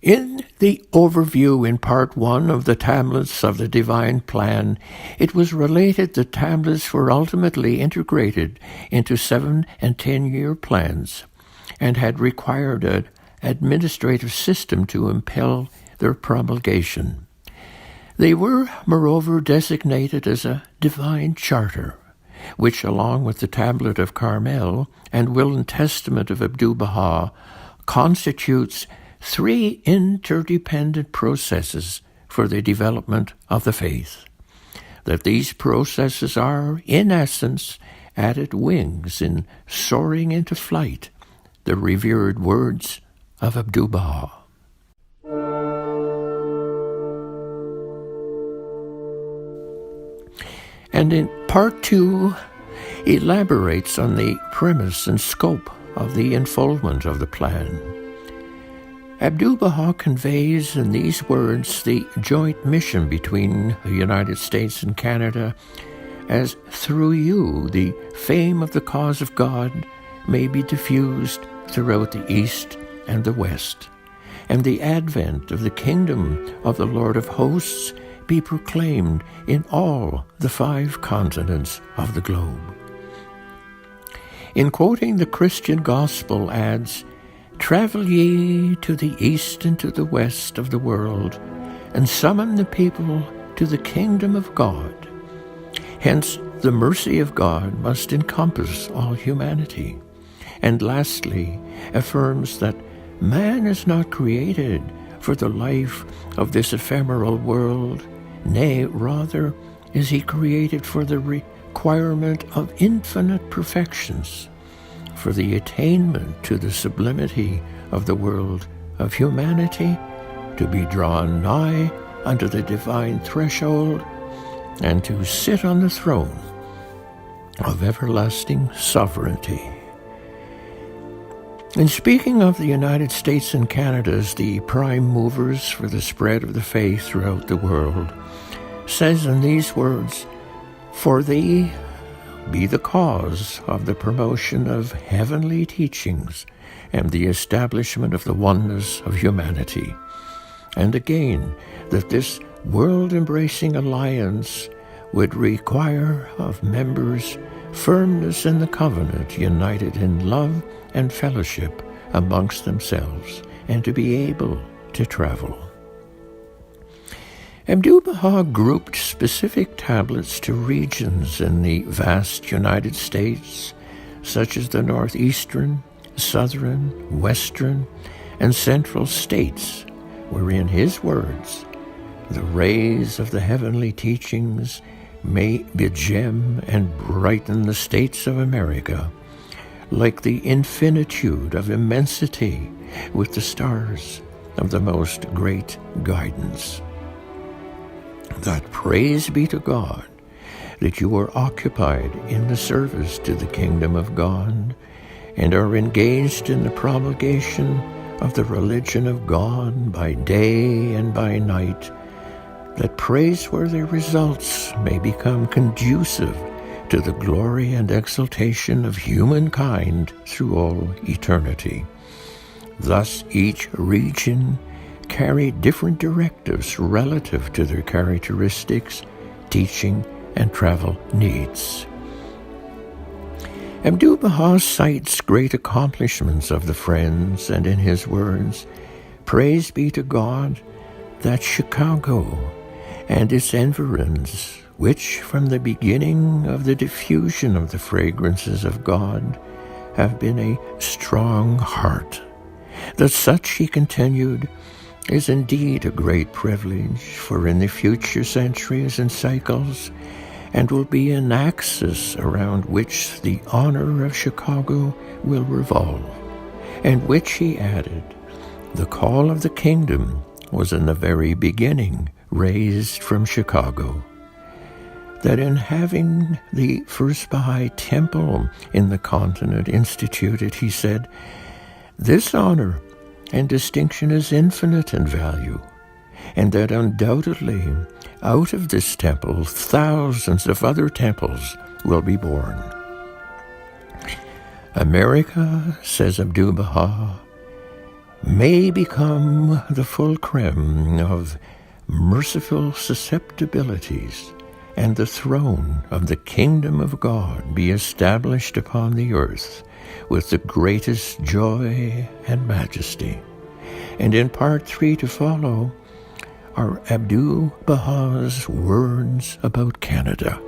In the overview in Part 1 of the Tablets of the Divine Plan, it was related that tablets were ultimately integrated into 7- and 10-year plans and had required an administrative system to impel their promulgation. They were, moreover, designated as a divine charter, which, along with the Tablet of Carmel and Will and Testament of Abdu'l-Baha, constitutes 3 interdependent processes for the development of the faith. That these processes are, in essence, added wings in soaring into flight, the revered words of Abdu'l-Baha. And in Part 2, elaborates on the premise and scope of the unfoldment of the plan. Abdu'l-Baha conveys in these words the joint mission between the United States and Canada, as through you the fame of the cause of God may be diffused throughout the East and the West, and the advent of the kingdom of the Lord of hosts be proclaimed in all the 5 continents of the globe. In quoting the Christian gospel adds, "Travel ye to the east and to the west of the world, and summon the people to the kingdom of God." Hence, the mercy of God must encompass all humanity. And lastly, affirms that man is not created for the life of this ephemeral world, nay, rather is he created for the requirement of infinite perfections, for the attainment to the sublimity of the world of humanity, to be drawn nigh unto the divine threshold, and to sit on the throne of everlasting sovereignty. In speaking of the United States and Canada as the prime movers for the spread of the faith throughout the world, says in these words, "For thee be the cause of the promotion of heavenly teachings and the establishment of the oneness of humanity." And again, that this world-embracing alliance would require of members firmness in the covenant, united in love and fellowship amongst themselves, and to be able to travel. Abdu'l-Baha grouped specific tablets to regions in the vast United States, such as the northeastern, southern, western, and central states, wherein his words, "The rays of the heavenly teachings may begem and brighten the states of America, like the infinitude of immensity with the stars of the most great guidance." That praise be to God that you are occupied in the service to the kingdom of God and are engaged in the promulgation of the religion of God by day and by night, that praiseworthy results may become conducive to the glory and exaltation of humankind through all eternity. Thus each region carried different directives relative to their characteristics, teaching, and travel needs. Abdu'l-Baha cites great accomplishments of the Friends, and in his words, "Praise be to God that Chicago and its environs, which from the beginning of the diffusion of the fragrances of God have been a strong heart, that such," he continued, "is indeed a great privilege, for in the future centuries and cycles, and will be an axis around which the honor of Chicago will revolve, and which," he added, "the call of the kingdom was in the very beginning raised from Chicago. That in having the first Baha'i temple in the continent instituted," he said, "this honor and distinction is infinite in value, and that undoubtedly out of this temple thousands of other temples will be born." America, says Abdu'l-Baha, may become the fulcrum of merciful susceptibilities, and the throne of the kingdom of God be established upon the earth with the greatest joy and majesty. And in part 3 to follow are Abdu'l-Baha's words about Canada.